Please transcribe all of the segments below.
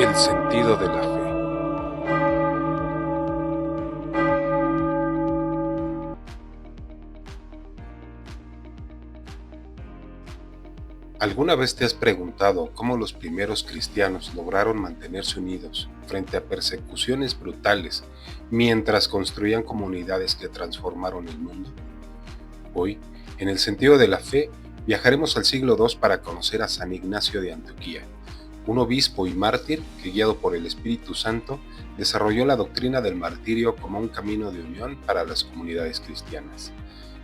El sentido de la fe. ¿Alguna vez te has preguntado cómo los primeros cristianos lograron mantenerse unidos frente a persecuciones brutales mientras construían comunidades que transformaron el mundo? Hoy, en el sentido de la fe, viajaremos al siglo II para conocer a San Ignacio de Antioquía, un obispo y mártir que, guiado por el Espíritu Santo, desarrolló la doctrina del martirio como un camino de unión para las comunidades cristianas.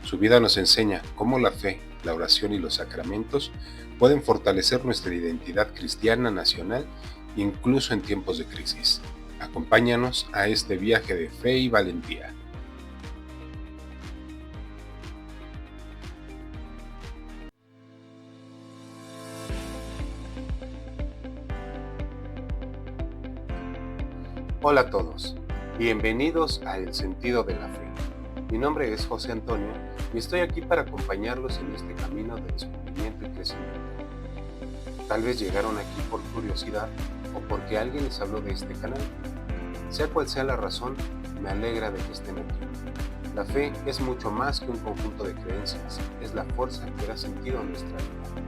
Su vida nos enseña cómo la fe, la oración y los sacramentos pueden fortalecer nuestra identidad cristiana nacional incluso en tiempos de crisis. Acompáñanos a este viaje de fe y valentía. Hola a todos, bienvenidos a El Sentido de la Fe. Mi nombre es José Antonio y estoy aquí para acompañarlos en este camino de descubrimiento y crecimiento. Tal vez llegaron aquí por curiosidad o porque alguien les habló de este canal. Sea cual sea la razón, me alegra de que estén aquí. La fe es mucho más que un conjunto de creencias, es la fuerza que da sentido a nuestra vida.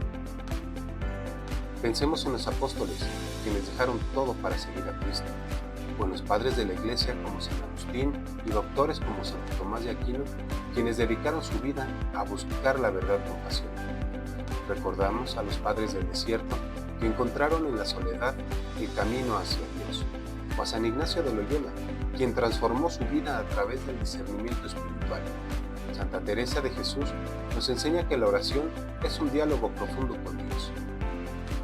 Pensemos en los apóstoles, quienes dejaron todo para seguir a Cristo, o en los padres de la Iglesia como San Agustín y doctores como Santo Tomás de Aquino, quienes dedicaron su vida a buscar la verdad con pasión. Recordamos a los padres del desierto que encontraron en la soledad el camino hacia Dios, o a San Ignacio de Loyola, quien transformó su vida a través del discernimiento espiritual. Santa Teresa de Jesús nos enseña que la oración es un diálogo profundo con Dios,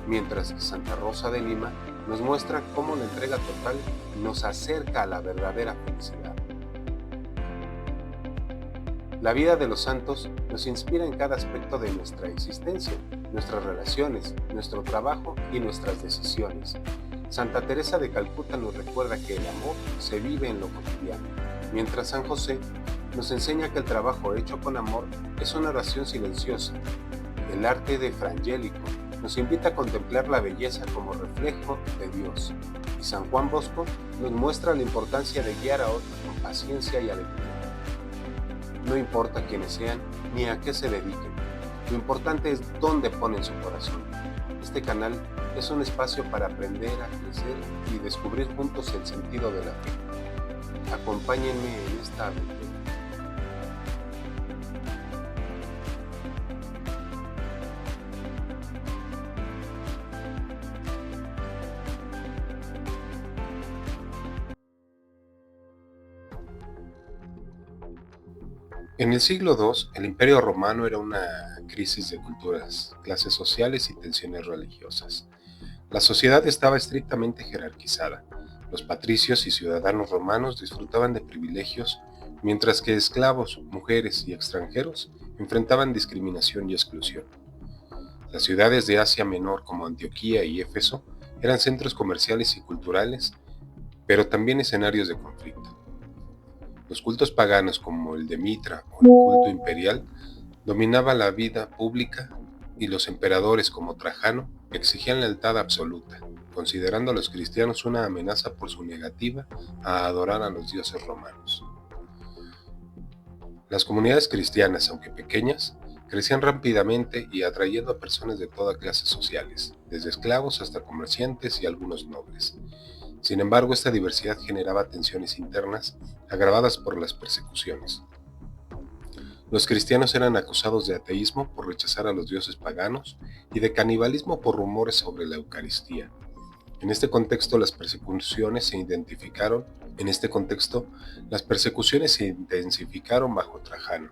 mientras que Santa Rosa de Lima nos muestra cómo la entrega total nos acerca a la verdadera felicidad. La vida de los santos nos inspira en cada aspecto de nuestra existencia, nuestras relaciones, nuestro trabajo y nuestras decisiones. Santa Teresa de Calcuta nos recuerda que el amor se vive en lo cotidiano, mientras San José nos enseña que el trabajo hecho con amor es una oración silenciosa. El arte de Frangélico nos invita a contemplar la belleza como reflejo de Dios, y San Juan Bosco nos muestra la importancia de guiar a otros con paciencia y alegría. No importa quiénes sean ni a qué se dediquen, lo importante es dónde ponen su corazón. Este canal es un espacio para aprender a crecer y descubrir juntos el sentido de la fe. Acompáñenme en esta aventura. En el siglo II, el Imperio Romano era una crisis de culturas, clases sociales y tensiones religiosas. La sociedad estaba estrictamente jerarquizada. Los patricios y ciudadanos romanos disfrutaban de privilegios, mientras que esclavos, mujeres y extranjeros enfrentaban discriminación y exclusión. Las ciudades de Asia Menor como Antioquía y Éfeso eran centros comerciales y culturales, pero también escenarios de conflicto. Los cultos paganos como el de Mitra o el culto imperial dominaban la vida pública y los emperadores como Trajano exigían lealtad absoluta, considerando a los cristianos una amenaza por su negativa a adorar a los dioses romanos. Las comunidades cristianas, aunque pequeñas, crecían rápidamente y atrayendo a personas de todas clases sociales, desde esclavos hasta comerciantes y algunos nobles. Sin embargo, esta diversidad generaba tensiones internas agravadas por las persecuciones. Los cristianos eran acusados de ateísmo por rechazar a los dioses paganos y de canibalismo por rumores sobre la Eucaristía. En este contexto, las persecuciones se intensificaron bajo Trajano,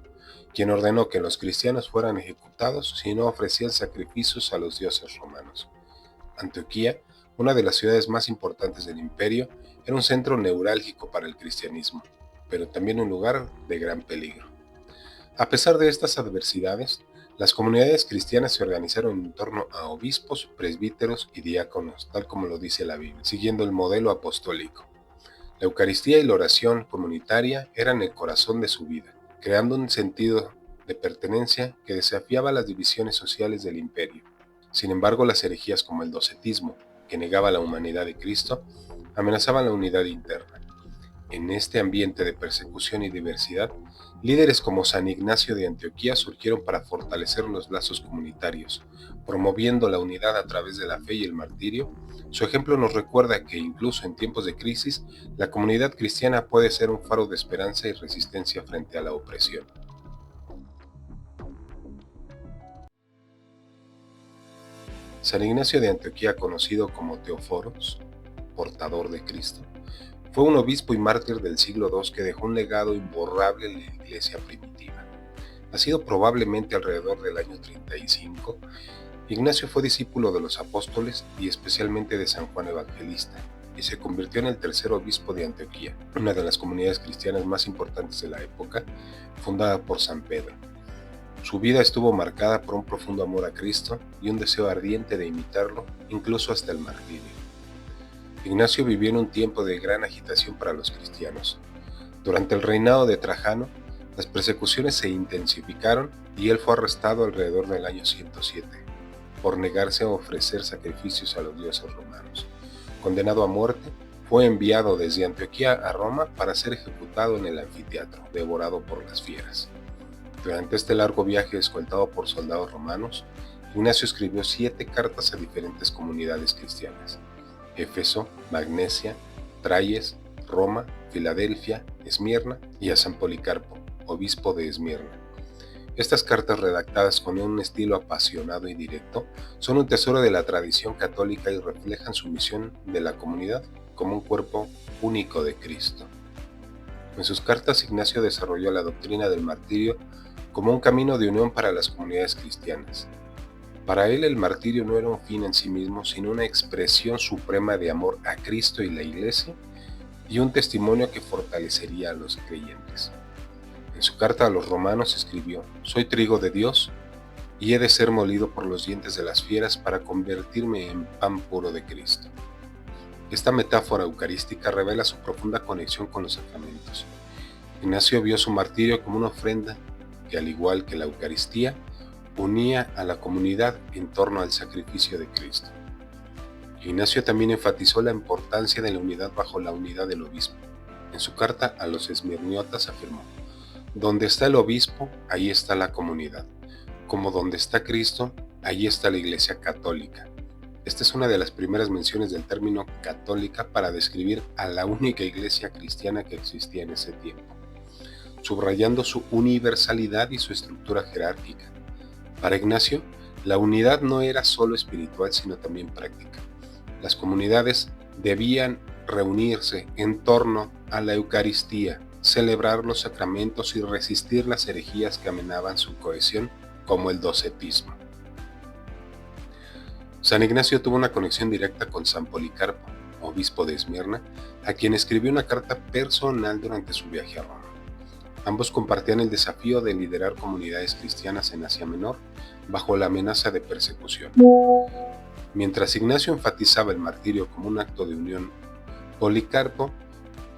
quien ordenó que los cristianos fueran ejecutados si no ofrecían sacrificios a los dioses romanos. Antioquía, una de las ciudades más importantes del imperio, era un centro neurálgico para el cristianismo, pero también un lugar de gran peligro. A pesar de estas adversidades, las comunidades cristianas se organizaron en torno a obispos, presbíteros y diáconos, tal como lo dice la Biblia, siguiendo el modelo apostólico. La Eucaristía y la oración comunitaria eran el corazón de su vida, creando un sentido de pertenencia que desafiaba las divisiones sociales del imperio. Sin embargo, las herejías como el docetismo, que negaba la humanidad de Cristo, amenazaban la unidad interna. En este ambiente de persecución y diversidad, líderes como San Ignacio de Antioquía surgieron para fortalecer los lazos comunitarios, promoviendo la unidad a través de la fe y el martirio. Su ejemplo nos recuerda que incluso en tiempos de crisis, la comunidad cristiana puede ser un faro de esperanza y resistencia frente a la opresión. San Ignacio de Antioquía, conocido como Teóforos, portador de Cristo, fue un obispo y mártir del siglo II que dejó un legado imborrable en la iglesia primitiva. Nacido probablemente alrededor del año 35, Ignacio fue discípulo de los apóstoles y especialmente de San Juan Evangelista, y se convirtió en el tercer obispo de Antioquía, una de las comunidades cristianas más importantes de la época, fundada por San Pedro. Su vida estuvo marcada por un profundo amor a Cristo y un deseo ardiente de imitarlo, incluso hasta el martirio. Ignacio vivió en un tiempo de gran agitación para los cristianos. Durante el reinado de Trajano, las persecuciones se intensificaron y él fue arrestado alrededor del año 107 por negarse a ofrecer sacrificios a los dioses romanos. Condenado a muerte, fue enviado desde Antioquía a Roma para ser ejecutado en el anfiteatro, devorado por las fieras. Durante este largo viaje escoltado por soldados romanos, Ignacio escribió 7 cartas a diferentes comunidades cristianas: Éfeso, Magnesia, Trayes, Roma, Filadelfia, Esmirna y a San Policarpo, obispo de Esmirna. Estas cartas, redactadas con un estilo apasionado y directo, son un tesoro de la tradición católica y reflejan su misión de la comunidad como un cuerpo único de Cristo. En sus cartas, Ignacio desarrolló la doctrina del martirio como un camino de unión para las comunidades cristianas. Para él, el martirio no era un fin en sí mismo, sino una expresión suprema de amor a Cristo y la Iglesia, y un testimonio que fortalecería a los creyentes. En su carta a los romanos escribió: «Soy trigo de Dios, y he de ser molido por los dientes de las fieras para convertirme en pan puro de Cristo». Esta metáfora eucarística revela su profunda conexión con los sacramentos. Ignacio vio su martirio como una ofrenda que, al igual que la Eucaristía, unía a la comunidad en torno al sacrificio de Cristo. Ignacio también enfatizó la importancia de la unidad bajo la unidad del obispo. En su carta a los esmirniotas afirmó: «Donde está el obispo, ahí está la comunidad. Como donde está Cristo, ahí está la Iglesia católica». Esta es una de las primeras menciones del término católica para describir a la única iglesia cristiana que existía en ese tiempo, subrayando su universalidad y su estructura jerárquica. Para Ignacio, la unidad no era solo espiritual, sino también práctica. Las comunidades debían reunirse en torno a la Eucaristía, celebrar los sacramentos y resistir las herejías que amenaban su cohesión, como el docetismo. San Ignacio tuvo una conexión directa con San Policarpo, obispo de Esmirna, a quien escribió una carta personal durante su viaje a Roma. Ambos compartían el desafío de liderar comunidades cristianas en Asia Menor bajo la amenaza de persecución. Mientras Ignacio enfatizaba el martirio como un acto de unión, Policarpo,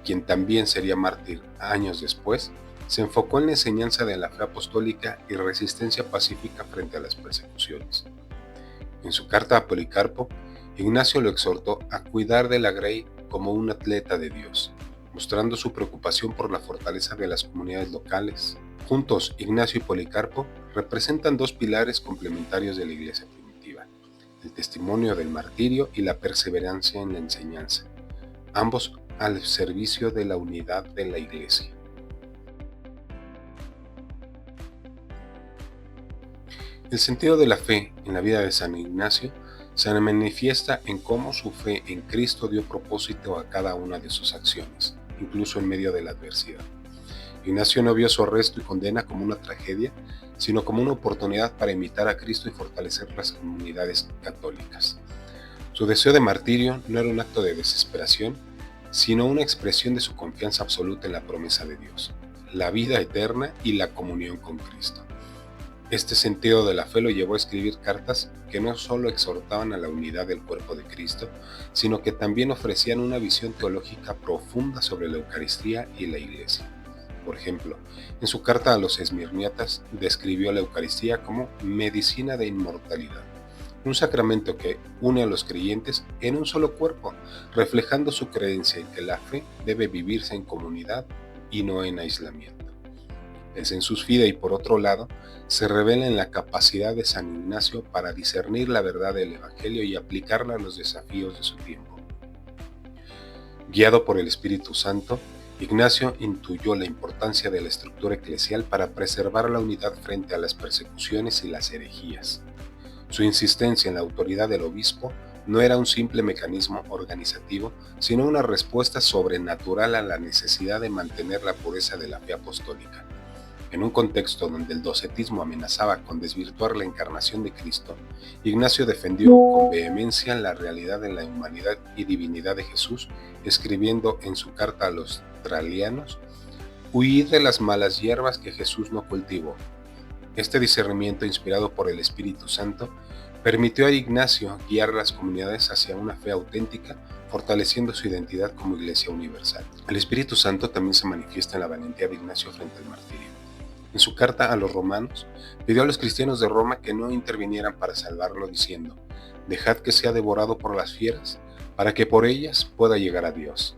quien también sería mártir años después, se enfocó en la enseñanza de la fe apostólica y resistencia pacífica frente a las persecuciones. En su carta a Policarpo, Ignacio lo exhortó a cuidar de la grey como un atleta de Dios, mostrando su preocupación por la fortaleza de las comunidades locales. Juntos, Ignacio y Policarpo representan 2 pilares complementarios de la iglesia primitiva: el testimonio del martirio y la perseverancia en la enseñanza, ambos al servicio de la unidad de la iglesia. El sentido de la fe en la vida de San Ignacio se manifiesta en cómo su fe en Cristo dio propósito a cada una de sus acciones, incluso en medio de la adversidad. Ignacio no vio su arresto y condena como una tragedia, sino como una oportunidad para imitar a Cristo y fortalecer las comunidades católicas. Su deseo de martirio no era un acto de desesperación, sino una expresión de su confianza absoluta en la promesa de Dios, la vida eterna y la comunión con Cristo. Este sentido de la fe lo llevó a escribir cartas que no solo exhortaban a la unidad del cuerpo de Cristo, sino que también ofrecían una visión teológica profunda sobre la Eucaristía y la Iglesia. Por ejemplo, en su carta a los esmirniatas describió la Eucaristía como medicina de inmortalidad, un sacramento que une a los creyentes en un solo cuerpo, reflejando su creencia en que la fe debe vivirse en comunidad y no en aislamiento. El Sensus Fidei, por otro lado, se revela en la capacidad de San Ignacio para discernir la verdad del Evangelio y aplicarla a los desafíos de su tiempo. Guiado por el Espíritu Santo, Ignacio intuyó la importancia de la estructura eclesial para preservar la unidad frente a las persecuciones y las herejías. Su insistencia en la autoridad del obispo no era un simple mecanismo organizativo, sino una respuesta sobrenatural a la necesidad de mantener la pureza de la fe apostólica. En un contexto donde el docetismo amenazaba con desvirtuar la encarnación de Cristo, Ignacio defendió con vehemencia la realidad de la humanidad y divinidad de Jesús, escribiendo en su carta a los tralianos: «Huid de las malas hierbas que Jesús no cultivó». Este discernimiento, inspirado por el Espíritu Santo, permitió a Ignacio guiar a las comunidades hacia una fe auténtica, fortaleciendo su identidad como Iglesia universal. El Espíritu Santo también se manifiesta en la valentía de Ignacio frente al martirio. En su carta a los romanos, pidió a los cristianos de Roma que no intervinieran para salvarlo, diciendo: «Dejad que sea devorado por las fieras, para que por ellas pueda llegar a Dios».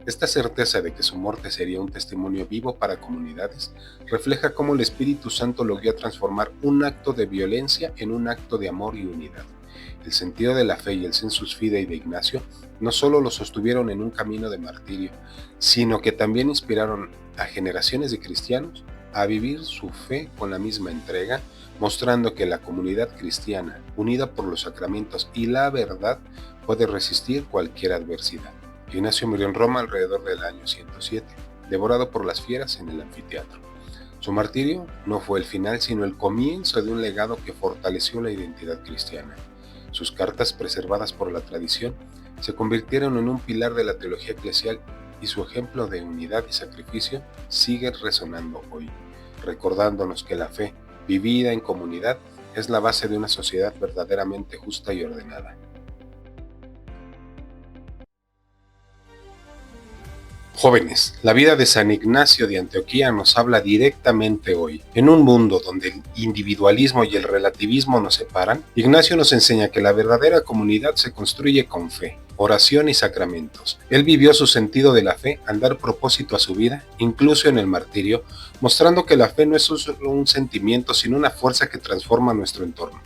Esta certeza de que su muerte sería un testimonio vivo para comunidades refleja cómo el Espíritu Santo logró transformar un acto de violencia en un acto de amor y unidad. El sentido de la fe y el Sensus Fidei de Ignacio no solo lo sostuvieron en un camino de martirio, sino que también inspiraron a generaciones de cristianos a vivir su fe con la misma entrega, mostrando que la comunidad cristiana, unida por los sacramentos y la verdad, puede resistir cualquier adversidad. Ignacio murió en Roma alrededor del año 107, devorado por las fieras en el anfiteatro. Su martirio no fue el final, sino el comienzo de un legado que fortaleció la identidad cristiana. Sus cartas, preservadas por la tradición, se convirtieron en un pilar de la teología eclesial, y su ejemplo de unidad y sacrificio sigue resonando hoy, recordándonos que la fe, vivida en comunidad, es la base de una sociedad verdaderamente justa y ordenada. Jóvenes, la vida de San Ignacio de Antioquía nos habla directamente hoy. En un mundo donde el individualismo y el relativismo nos separan, Ignacio nos enseña que la verdadera comunidad se construye con fe, oración y sacramentos. Él vivió su sentido de la fe al dar propósito a su vida, incluso en el martirio, mostrando que la fe no es solo un sentimiento, sino una fuerza que transforma nuestro entorno.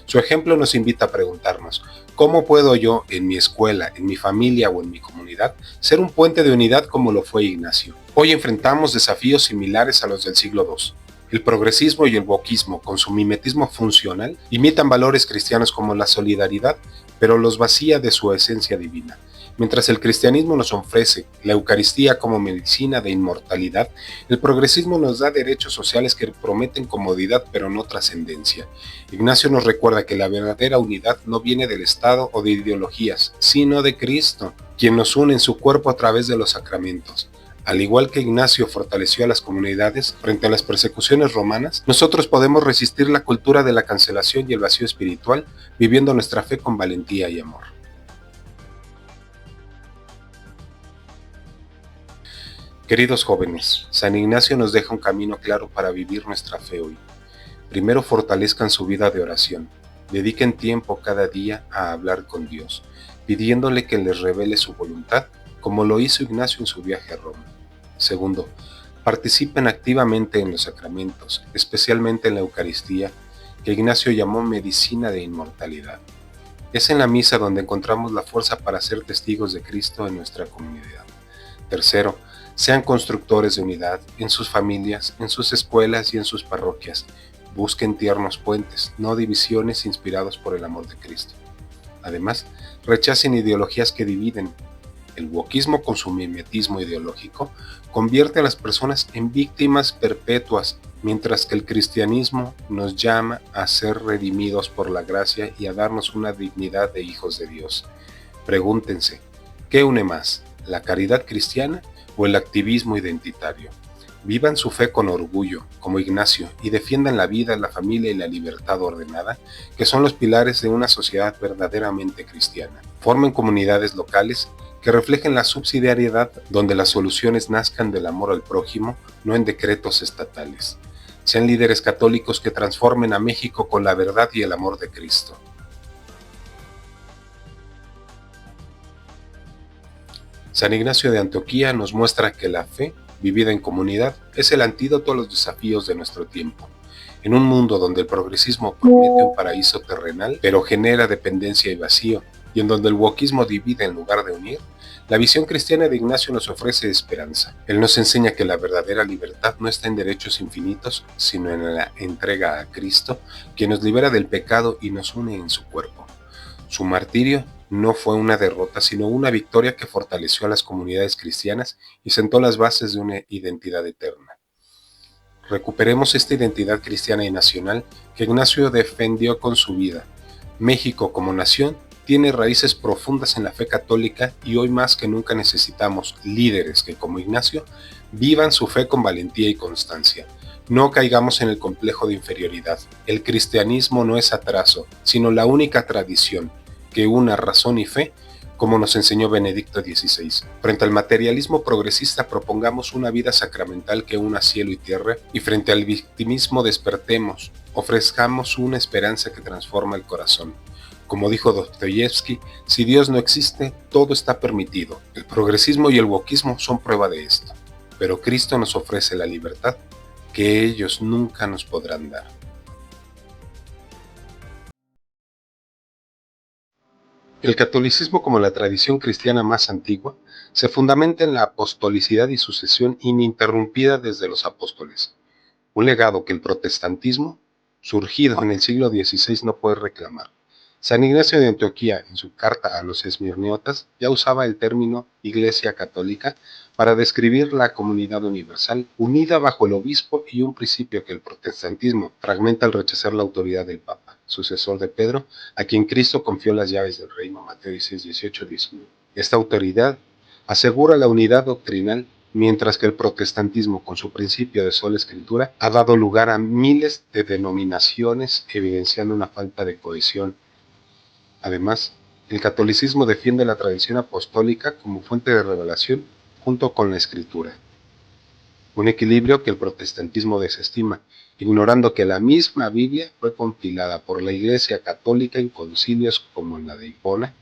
Su ejemplo nos invita a preguntarnos: ¿cómo puedo yo, en mi escuela, en mi familia o en mi comunidad, ser un puente de unidad como lo fue Ignacio? Hoy enfrentamos desafíos similares a los del siglo II. El progresismo y el wokismo, con su mimetismo funcional, imitan valores cristianos como la solidaridad, pero los vacía de su esencia divina. Mientras el cristianismo nos ofrece la Eucaristía como medicina de inmortalidad, el progresismo nos da derechos sociales que prometen comodidad pero no trascendencia. Ignacio nos recuerda que la verdadera unidad no viene del Estado o de ideologías, sino de Cristo, quien nos une en su cuerpo a través de los sacramentos. Al igual que Ignacio fortaleció a las comunidades frente a las persecuciones romanas, nosotros podemos resistir la cultura de la cancelación y el vacío espiritual, viviendo nuestra fe con valentía y amor. Queridos jóvenes, San Ignacio nos deja un camino claro para vivir nuestra fe hoy. Primero, fortalezcan su vida de oración. Dediquen tiempo cada día a hablar con Dios, pidiéndole que les revele su voluntad, como lo hizo Ignacio en su viaje a Roma. Segundo, participen activamente en los sacramentos, especialmente en la Eucaristía, que Ignacio llamó medicina de inmortalidad. Es en la misa donde encontramos la fuerza para ser testigos de Cristo en nuestra comunidad. Tercero, sean constructores de unidad en sus familias, en sus escuelas y en sus parroquias. Busquen tiernos puentes, no divisiones, inspirados por el amor de Cristo. Además, rechacen ideologías que dividen. El wokismo, con su mimetismo ideológico, convierte a las personas en víctimas perpetuas, mientras que el cristianismo nos llama a ser redimidos por la gracia y a darnos una dignidad de hijos de Dios. Pregúntense, ¿qué une más, la caridad cristiana o el activismo identitario? Vivan su fe con orgullo, como Ignacio, y defiendan la vida, la familia y la libertad ordenada, que son los pilares de una sociedad verdaderamente cristiana. Formen comunidades locales que reflejen la subsidiariedad, donde las soluciones nazcan del amor al prójimo, no en decretos estatales. Sean líderes católicos que transformen a México con la verdad y el amor de Cristo. San Ignacio de Antioquía nos muestra que la fe, vivida en comunidad, es el antídoto a los desafíos de nuestro tiempo. En un mundo donde el progresismo promete un paraíso terrenal, pero genera dependencia y vacío, y en donde el wokismo divide en lugar de unir, la visión cristiana de Ignacio nos ofrece esperanza. Él nos enseña que la verdadera libertad no está en derechos infinitos, sino en la entrega a Cristo, quien nos libera del pecado y nos une en su cuerpo. Su martirio no fue una derrota, sino una victoria que fortaleció a las comunidades cristianas y sentó las bases de una identidad eterna. Recuperemos esta identidad cristiana y nacional que Ignacio defendió con su vida. México como nación tiene raíces profundas en la fe católica y hoy más que nunca necesitamos líderes que, como Ignacio, vivan su fe con valentía y constancia. No caigamos en el complejo de inferioridad. El cristianismo no es atraso, sino la única tradición que una razón y fe, como nos enseñó Benedicto XVI. Frente al materialismo progresista propongamos una vida sacramental que una cielo y tierra, y frente al victimismo despertemos, ofrezcamos una esperanza que transforma el corazón. Como dijo Dostoyevsky, si Dios no existe, todo está permitido. El progresismo y el wokismo son prueba de esto, pero Cristo nos ofrece la libertad que ellos nunca nos podrán dar. El catolicismo, como la tradición cristiana más antigua, se fundamenta en la apostolicidad y sucesión ininterrumpida desde los apóstoles, un legado que el protestantismo, surgido en el siglo XVI, no puede reclamar. San Ignacio de Antioquía, en su carta a los esmirniotas, ya usaba el término Iglesia Católica para describir la comunidad universal, unida bajo el obispo y un principio que el protestantismo fragmenta al rechazar la autoridad del Papa, sucesor de Pedro, a quien Cristo confió las llaves del reino, Mateo 16, 18, 19. Esta autoridad asegura la unidad doctrinal, mientras que el protestantismo, con su principio de sola escritura, ha dado lugar a miles de denominaciones, evidenciando una falta de cohesión. Además, el catolicismo defiende la tradición apostólica como fuente de revelación junto con la escritura, un equilibrio que el protestantismo desestima, ignorando que la misma Biblia fue compilada por la Iglesia Católica en concilios como en la de Hipona.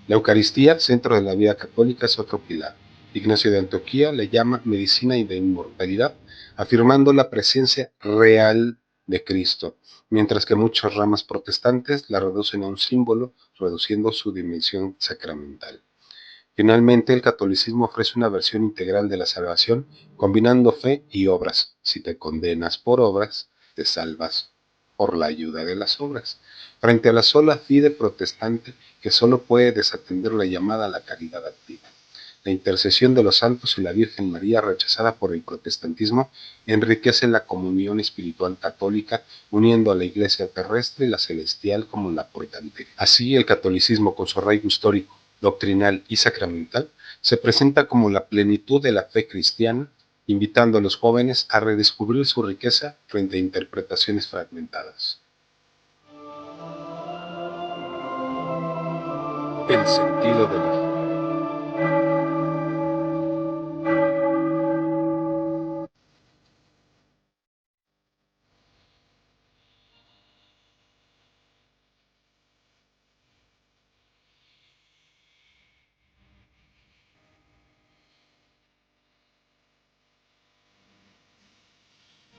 La Eucaristía, centro de la vida católica, es otro pilar. Ignacio de Antioquía le llama medicina y de inmortalidad, afirmando la presencia real de Cristo, mientras que muchas ramas protestantes la reducen a un símbolo, reduciendo su dimensión sacramental. Finalmente, el catolicismo ofrece una versión integral de la salvación, combinando fe y obras. Si te condenas por obras, te salvas por la ayuda de las obras. Frente a la sola fide protestante que solo puede desatender la llamada a la caridad activa. La intercesión de los santos y la Virgen María, rechazada por el protestantismo, enriquece la comunión espiritual católica, uniendo a la iglesia terrestre y la celestial como la portante. Así, el catolicismo, con su arraigo histórico, doctrinal y sacramental, se presenta como la plenitud de la fe cristiana, invitando a los jóvenes a redescubrir su riqueza frente a interpretaciones fragmentadas. El sentido de la fe.